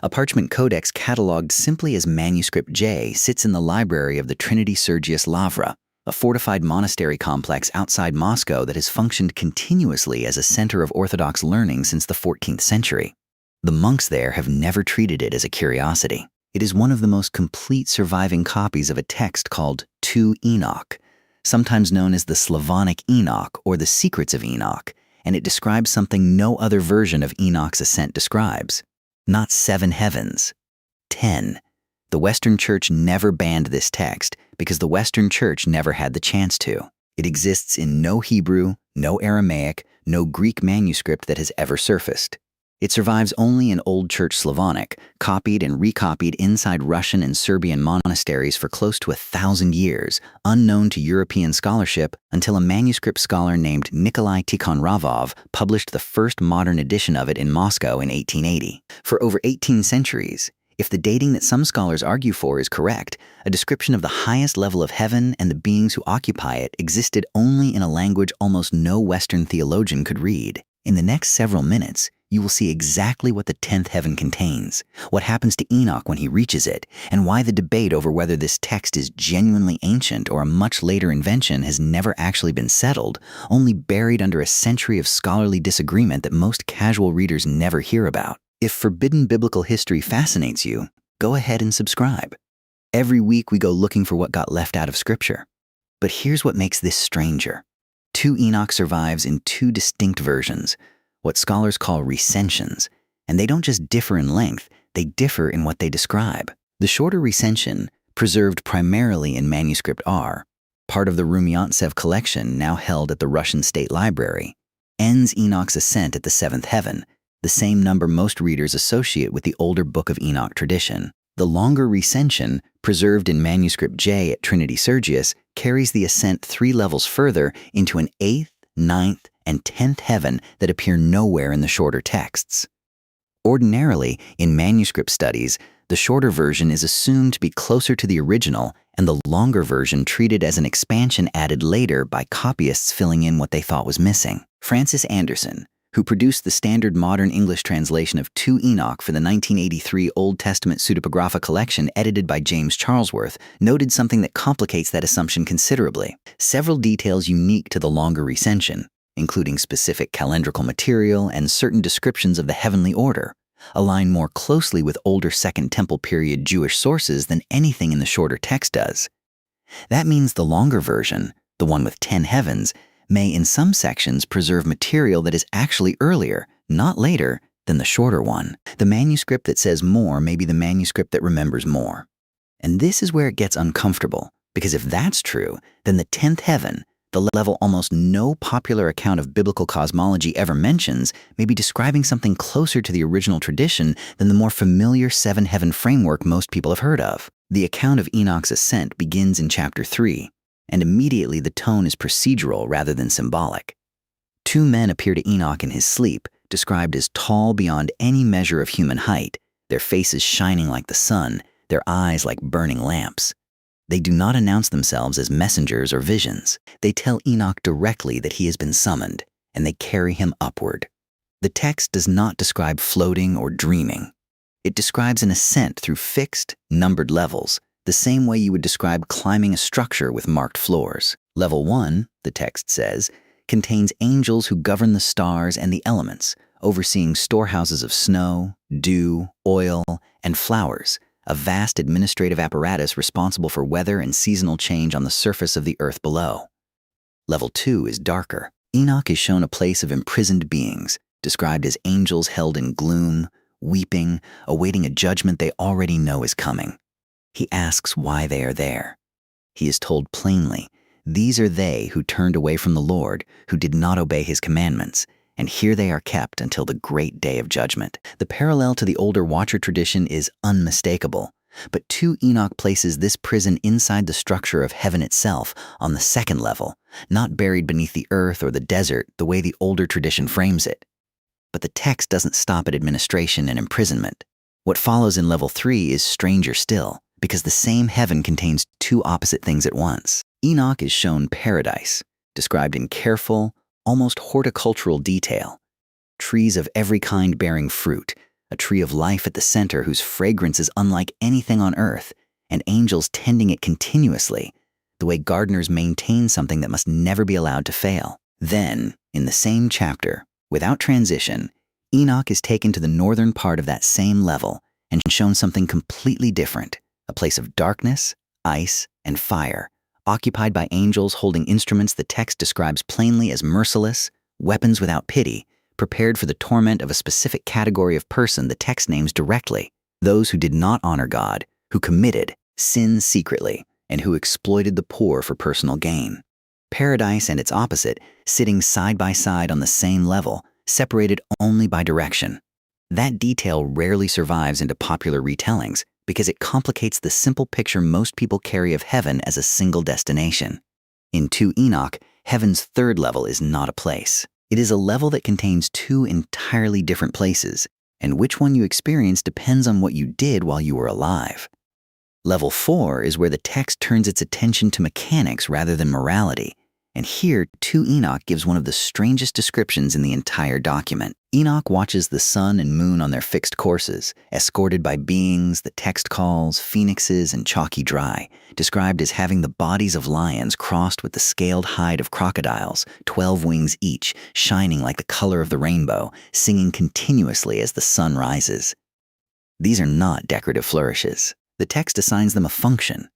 A parchment codex cataloged simply as Manuscript J sits in the library of the Trinity-Sergius Lavra, a fortified monastery complex outside Moscow that has functioned continuously as a center of Orthodox learning since the 14th century. The monks there have never treated it as a curiosity. It is one of the most complete surviving copies of a text called 2 Enoch, sometimes known as the Slavonic Enoch or the Secrets of Enoch, and it describes something no other version of Enoch's ascent describes. Not 7 heavens, 10. The Western Church never banned this text because the Western Church never had the chance to. It exists in no Hebrew, no Aramaic, no Greek manuscript that has ever surfaced. It survives only in Old Church Slavonic, copied and recopied inside Russian and Serbian monasteries for close to 1,000 years, unknown to European scholarship until a manuscript scholar named Nikolai Tikhon-Ravov published the first modern edition of it in Moscow in 1880. For over 18 centuries, if the dating that some scholars argue for is correct, a description of the highest level of heaven and the beings who occupy it existed only in a language almost no Western theologian could read. In the next several minutes, you will see exactly what the 10th heaven contains, what happens to Enoch when he reaches it, and why the debate over whether this text is genuinely ancient or a much later invention has never actually been settled, only buried under a century of scholarly disagreement that most casual readers never hear about. If forbidden biblical history fascinates you, go ahead and subscribe. Every week we go looking for what got left out of Scripture. But here's what makes this stranger. 2 Enoch survives in 2 distinct versions, what scholars call recensions, and they don't just differ in length, they differ in what they describe. The shorter recension, preserved primarily in Manuscript R, part of the Rumyantsev collection now held at the Russian State Library, ends Enoch's ascent at the 7th heaven, the same number most readers associate with the older Book of Enoch tradition. The longer recension, preserved in Manuscript J at Trinity-Sergius, carries the ascent 3 levels further into an 8th, 9th, and 10th heaven that appear nowhere in the shorter texts. Ordinarily, in manuscript studies, the shorter version is assumed to be closer to the original and the longer version treated as an expansion added later by copyists filling in what they thought was missing. Francis Andersen, who produced the standard modern English translation of 2 Enoch for the 1983 Old Testament pseudepigrapha collection edited by James Charlesworth, noted something that complicates that assumption considerably. Several details unique to the longer recension, including specific calendrical material and certain descriptions of the heavenly order, align more closely with older Second Temple period Jewish sources than anything in the shorter text does. That means the longer version, the one with 10 heavens, may in some sections preserve material that is actually earlier, not later, than the shorter one. The manuscript that says more may be the manuscript that remembers more. And this is where it gets uncomfortable, because if that's true, then the 10th heaven, the level almost no popular account of biblical cosmology ever mentions, may be describing something closer to the original tradition than the more familiar 7-heaven framework most people have heard of. The account of Enoch's ascent begins in chapter 3, and immediately the tone is procedural rather than symbolic. 2 men appear to Enoch in his sleep, described as tall beyond any measure of human height, their faces shining like the sun, their eyes like burning lamps. They do not announce themselves as messengers or visions. They tell Enoch directly that he has been summoned, and they carry him upward. The text does not describe floating or dreaming. It describes an ascent through fixed, numbered levels, the same way you would describe climbing a structure with marked floors. Level 1, the text says, contains angels who govern the stars and the elements, overseeing storehouses of snow, dew, oil, and flowers, a vast administrative apparatus responsible for weather and seasonal change on the surface of the earth below. Level 2 is darker. Enoch is shown a place of imprisoned beings, described as angels held in gloom, weeping, awaiting a judgment they already know is coming. He asks why they are there. He is told plainly, these are they who turned away from the Lord, who did not obey his commandments, and here they are kept until the great day of judgment. The parallel to the older Watcher tradition is unmistakable, but 2 Enoch places this prison inside the structure of heaven itself, on the 2nd level, not buried beneath the earth or the desert the way the older tradition frames it. But the text doesn't stop at administration and imprisonment. What follows in level 3 is stranger still, because the same heaven contains 2 opposite things at once. Enoch is shown paradise, described in careful, almost horticultural detail. Trees of every kind bearing fruit, a tree of life at the center whose fragrance is unlike anything on earth, and angels tending it continuously, the way gardeners maintain something that must never be allowed to fail. Then, in the same chapter, without transition, Enoch is taken to the northern part of that same level and shown something completely different, a place of darkness, ice, and fire, occupied by angels holding instruments the text describes plainly as merciless, weapons without pity, prepared for the torment of a specific category of person the text names directly, those who did not honor God, who committed sin secretly, and who exploited the poor for personal gain. Paradise and its opposite, sitting side by side on the same level, separated only by direction. That detail rarely survives into popular retellings because it complicates the simple picture most people carry of heaven as a single destination. In 2 Enoch, heaven's third level is not a place. It is a level that contains 2 entirely different places, and which one you experience depends on what you did while you were alive. Level 4 is where the text turns its attention to mechanics rather than morality, and here 2 Enoch gives one of the strangest descriptions in the entire document. Enoch watches the sun and moon on their fixed courses, escorted by beings the text calls phoenixes and chalky dry, described as having the bodies of lions crossed with the scaled hide of crocodiles, 12 wings each, shining like the color of the rainbow, singing continuously as the sun rises. These are not decorative flourishes. The text assigns them a function.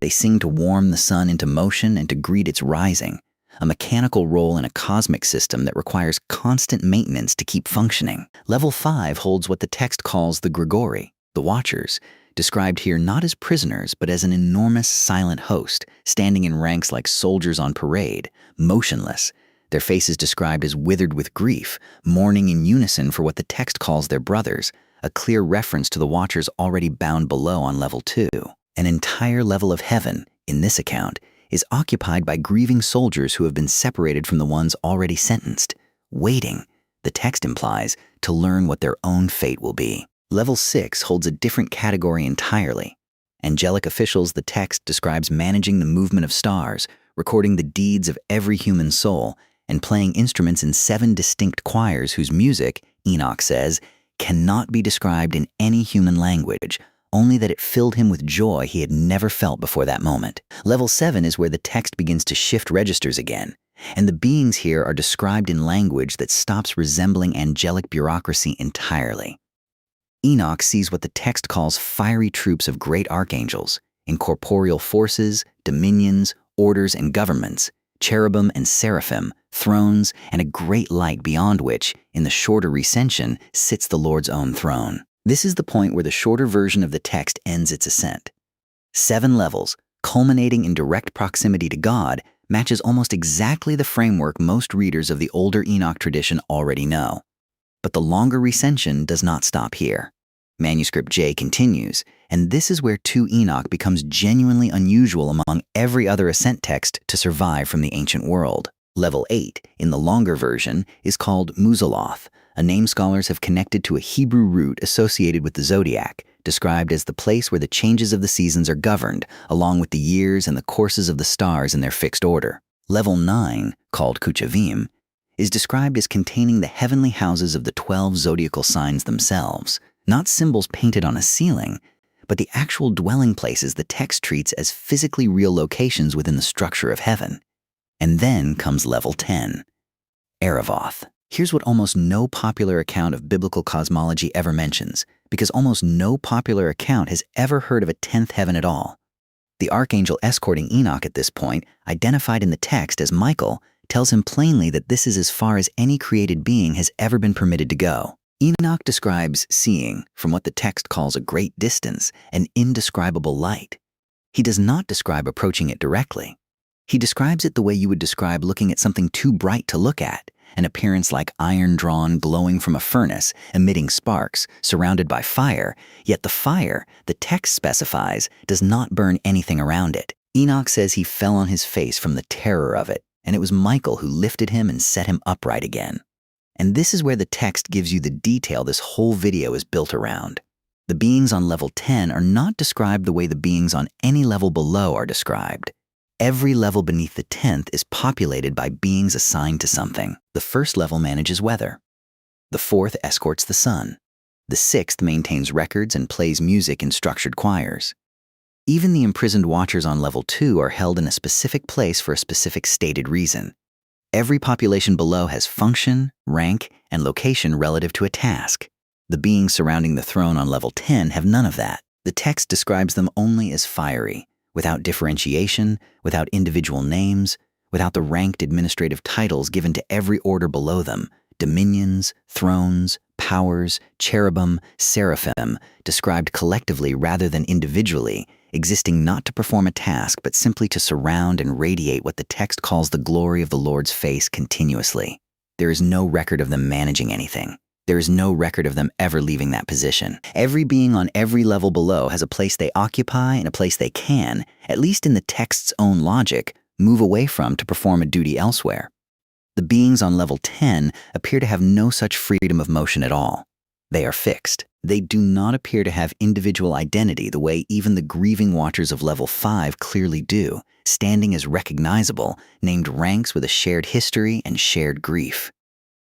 They sing to warm the sun into motion and to greet its rising, a mechanical role in a cosmic system that requires constant maintenance to keep functioning. Level 5 holds what the text calls the Grigori, the Watchers, described here not as prisoners but as an enormous silent host, standing in ranks like soldiers on parade, motionless, their faces described as withered with grief, mourning in unison for what the text calls their brothers, a clear reference to the Watchers already bound below on level 2. An entire level of heaven, in this account, is occupied by grieving soldiers who have been separated from the ones already sentenced, waiting, the text implies, to learn what their own fate will be. Level 6 holds a different category entirely. Angelic officials the text describes managing the movement of stars, recording the deeds of every human soul, and playing instruments in 7 distinct choirs whose music, Enoch says, cannot be described in any human language, only that it filled him with joy he had never felt before that moment. Level 7 is where the text begins to shift registers again, and the beings here are described in language that stops resembling angelic bureaucracy entirely. Enoch sees what the text calls fiery troops of great archangels, incorporeal forces, dominions, orders, and governments, cherubim and seraphim, thrones, and a great light beyond which, in the shorter recension, sits the Lord's own throne. This is the point where the shorter version of the text ends its ascent. 7 levels, culminating in direct proximity to God, matches almost exactly the framework most readers of the older Enoch tradition already know. But the longer recension does not stop here. Manuscript J continues, and this is where 2 Enoch becomes genuinely unusual among every other ascent text to survive from the ancient world. Level 8, in the longer version, is called Muzaloth, a name scholars have connected to a Hebrew root associated with the zodiac, described as the place where the changes of the seasons are governed, along with the years and the courses of the stars in their fixed order. Level 9, called Kuchavim, is described as containing the heavenly houses of the 12 zodiacal signs themselves, not symbols painted on a ceiling, but the actual dwelling places the text treats as physically real locations within the structure of heaven. And then comes level 10, Aravoth. Here's what almost no popular account of biblical cosmology ever mentions, because almost no popular account has ever heard of a 10th heaven at all. The archangel escorting Enoch at this point, identified in the text as Michael, tells him plainly that this is as far as any created being has ever been permitted to go. Enoch describes seeing, from what the text calls a great distance, an indescribable light. He does not describe approaching it directly. He describes it the way you would describe looking at something too bright to look at, an appearance like iron drawn glowing from a furnace, emitting sparks, surrounded by fire, yet the fire, the text specifies, does not burn anything around it. Enoch says he fell on his face from the terror of it, and it was Michael who lifted him and set him upright again. And this is where the text gives you the detail this whole video is built around. The beings on level 10 are not described the way the beings on any level below are described. Every level beneath the 10th is populated by beings assigned to something. The first level manages weather. The 4th escorts the sun. The sixth maintains records and plays music in structured choirs. Even the imprisoned watchers on level 2 are held in a specific place for a specific stated reason. Every population below has function, rank, and location relative to a task. The beings surrounding the throne on level 10 have none of that. The text describes them only as fiery, without differentiation, without individual names, without the ranked administrative titles given to every order below them: dominions, thrones, powers, cherubim, seraphim, described collectively rather than individually, existing not to perform a task but simply to surround and radiate what the text calls the glory of the Lord's face continuously. There is no record of them managing anything. There is no record of them ever leaving that position. Every being on every level below has a place they occupy and a place they can, at least in the text's own logic, move away from to perform a duty elsewhere. The beings on level 10 appear to have no such freedom of motion at all. They are fixed. They do not appear to have individual identity the way even the grieving watchers of level 5 clearly do, standing as recognizable, named ranks with a shared history and shared grief.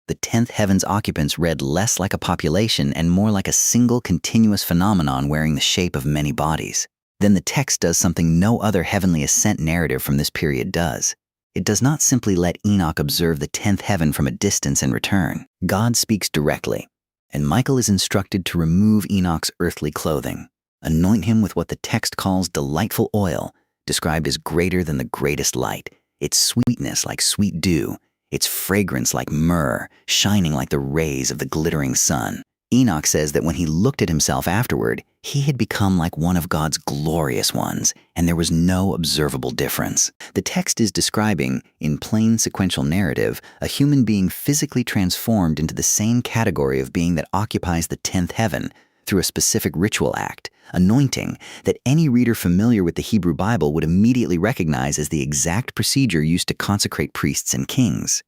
The 10th heaven's occupants read less like a population and more like a single continuous phenomenon wearing the shape of many bodies. Then the text does something no other heavenly ascent narrative from this period does. It does not simply let Enoch observe the 10th heaven from a distance and return. God speaks directly, and Michael is instructed to remove Enoch's earthly clothing, anoint him with what the text calls delightful oil, described as greater than the greatest light, its sweetness like sweet dew, its fragrance like myrrh, shining like the rays of the glittering sun. Enoch says that when he looked at himself afterward, he had become like one of God's glorious ones, and there was no observable difference. The text is describing, in plain sequential narrative, a human being physically transformed into the same category of being that occupies the 10th heaven through a specific ritual act, anointing, that any reader familiar with the Hebrew Bible would immediately recognize as the exact procedure used to consecrate priests and kings.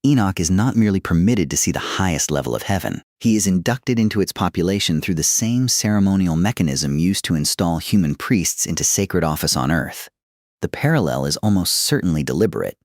Enoch is not merely permitted to see the highest level of heaven. He is inducted into its population through the same ceremonial mechanism used to install human priests into sacred office on earth. The parallel is almost certainly deliberate.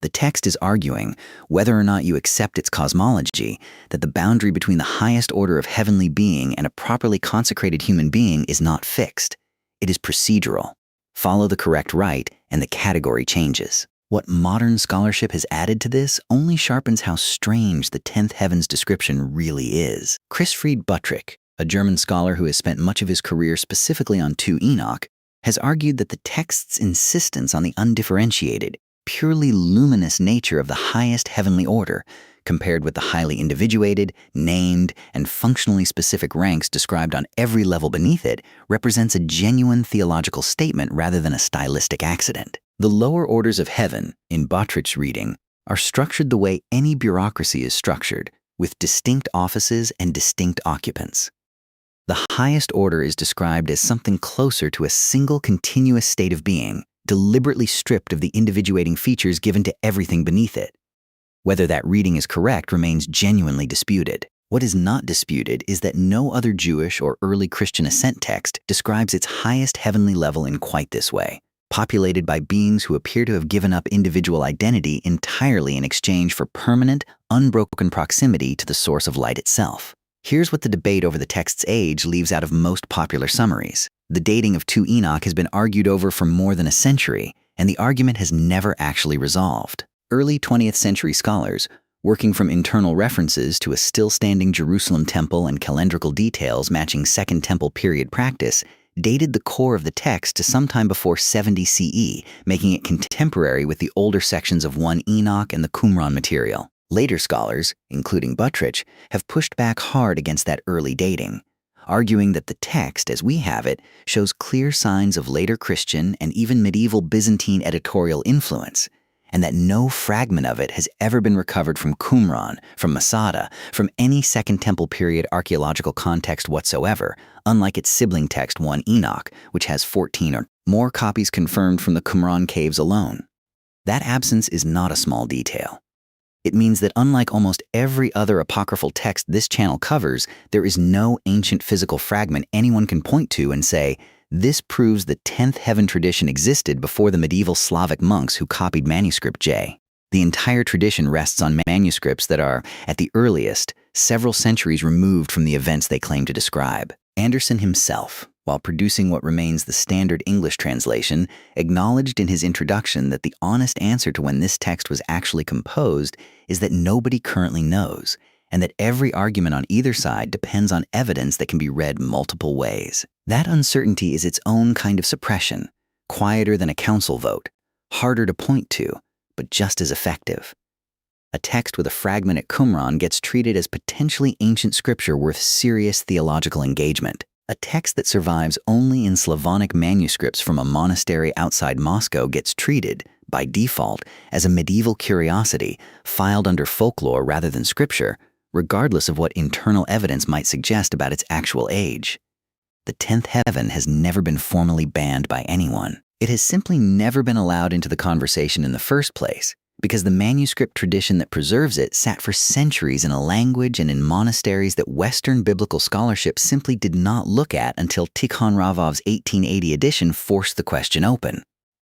The text is arguing, whether or not you accept its cosmology, that the boundary between the highest order of heavenly being and a properly consecrated human being is not fixed. It is procedural. Follow the correct rite, and the category changes. What modern scholarship has added to this only sharpens how strange the 10th heaven's description really is. Chrisfried Buttrick, a German scholar who has spent much of his career specifically on 2 Enoch, has argued that the text's insistence on the undifferentiated, purely luminous nature of the highest heavenly order, compared with the highly individuated, named, and functionally specific ranks described on every level beneath it, represents a genuine theological statement rather than a stylistic accident. The lower orders of heaven, in Bottrick's reading, are structured the way any bureaucracy is structured, with distinct offices and distinct occupants. The highest order is described as something closer to a single continuous state of being, deliberately stripped of the individuating features given to everything beneath it. Whether that reading is correct remains genuinely disputed. What is not disputed is that no other Jewish or early Christian ascent text describes its highest heavenly level in quite this way, populated by beings who appear to have given up individual identity entirely in exchange for permanent, unbroken proximity to the source of light itself. Here's what the debate over the text's age leaves out of most popular summaries. The dating of 2 Enoch has been argued over for more than a century, and the argument has never actually resolved. Early 20th century scholars, working from internal references to a still-standing Jerusalem temple and calendrical details matching Second Temple period practice, dated the core of the text to sometime before 70 CE, making it contemporary with the older sections of 1 Enoch and the Qumran material. Later scholars, including Buttrick, have pushed back hard against that early dating, arguing that the text, as we have it, shows clear signs of later Christian and even medieval Byzantine editorial influence, and that no fragment of it has ever been recovered from Qumran, from Masada, from any Second Temple period archaeological context whatsoever, unlike its sibling text 1 Enoch, which has 14 or more copies confirmed from the Qumran caves alone. That absence is not a small detail. It means that unlike almost every other apocryphal text this channel covers, there is no ancient physical fragment anyone can point to and say, this proves the 10th heaven tradition existed before the medieval Slavic monks who copied Manuscript J. The entire tradition rests on manuscripts that are, at the earliest, several centuries removed from the events they claim to describe. Andersen himself, while producing what remains the standard English translation, acknowledged in his introduction that the honest answer to when this text was actually composed is that nobody currently knows, and that every argument on either side depends on evidence that can be read multiple ways. That uncertainty is its own kind of suppression, quieter than a council vote, harder to point to, but just as effective. A text with a fragment at Qumran gets treated as potentially ancient scripture worth serious theological engagement. A text that survives only in Slavonic manuscripts from a monastery outside Moscow gets treated, by default, as a medieval curiosity filed under folklore rather than scripture, regardless of what internal evidence might suggest about its actual age. The 10th heaven has never been formally banned by anyone. It has simply never been allowed into the conversation in the first place, because the manuscript tradition that preserves it sat for centuries in a language and in monasteries that Western biblical scholarship simply did not look at until Tikhon Ravov's 1880 edition forced the question open.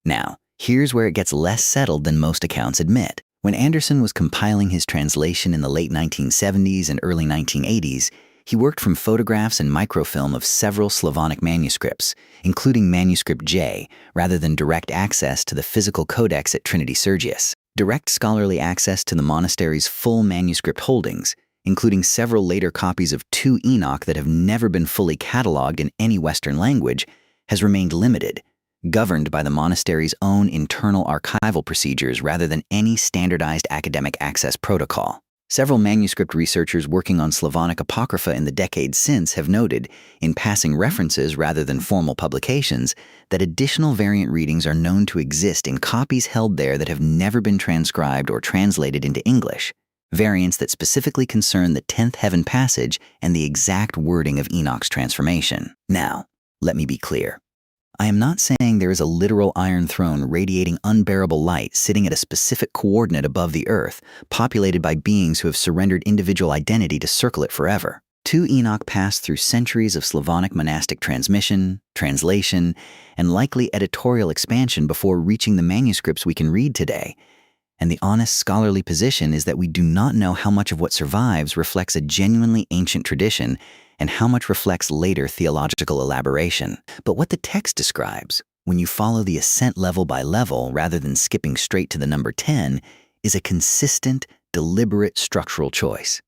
Now, here's where it gets less settled than most accounts admit. When Andersen was compiling his translation in the late 1970s and early 1980s, he worked from photographs and microfilm of several Slavonic manuscripts, including Manuscript J, rather than direct access to the physical codex at Trinity-Sergius. Direct scholarly access to the monastery's full manuscript holdings, including several later copies of 2 Enoch that have never been fully cataloged in any Western language, has remained limited, governed by the monastery's own internal archival procedures rather than any standardized academic access protocol. Several manuscript researchers working on Slavonic Apocrypha in the decades since have noted, in passing references rather than formal publications, that additional variant readings are known to exist in copies held there that have never been transcribed or translated into English, variants that specifically concern the 10th heaven passage and the exact wording of Enoch's transformation. Now, let me be clear. I am not saying there is a literal iron throne radiating unbearable light sitting at a specific coordinate above the earth, populated by beings who have surrendered individual identity to circle it forever. 2 Enoch passed through centuries of Slavonic monastic transmission, translation, and likely editorial expansion before reaching the manuscripts we can read today. And the honest scholarly position is that we do not know how much of what survives reflects a genuinely ancient tradition and how much reflects later theological elaboration. But what the text describes, when you follow the ascent level by level rather than skipping straight to the number 10, is a consistent, deliberate structural choice.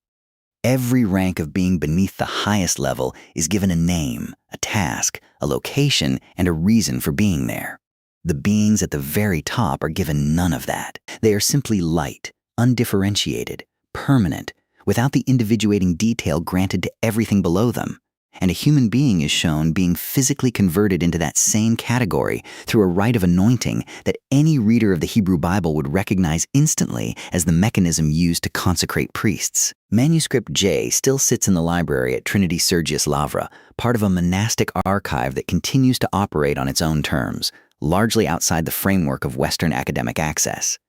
Every rank of being beneath the highest level is given a name, a task, a location, and a reason for being there. The beings at the very top are given none of that. They are simply light, undifferentiated, permanent, without the individuating detail granted to everything below them. And a human being is shown being physically converted into that same category through a rite of anointing that any reader of the Hebrew Bible would recognize instantly as the mechanism used to consecrate priests. Manuscript J still sits in the library at Trinity-Sergius Lavra, part of a monastic archive that continues to operate on its own terms, largely outside the framework of Western academic access.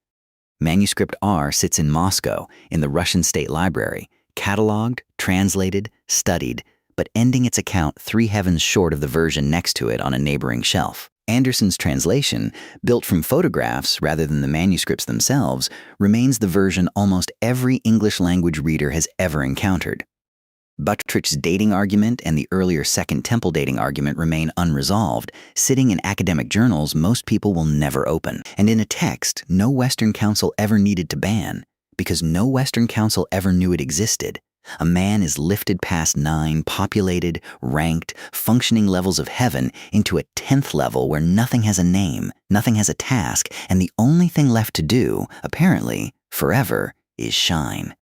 Manuscript R sits in Moscow, in the Russian State Library, cataloged, translated, studied, but ending its account 3 heavens short of the version next to it on a neighboring shelf. Andersen's translation, built from photographs rather than the manuscripts themselves, remains the version almost every English-language reader has ever encountered. Buttrich's dating argument and the earlier Second Temple dating argument remain unresolved, sitting in academic journals most people will never open, and in a text no Western council ever needed to ban, because no Western council ever knew it existed. A man is lifted past 9 populated, ranked, functioning levels of heaven into a 10th level where nothing has a name, nothing has a task, and the only thing left to do, apparently, forever, is shine.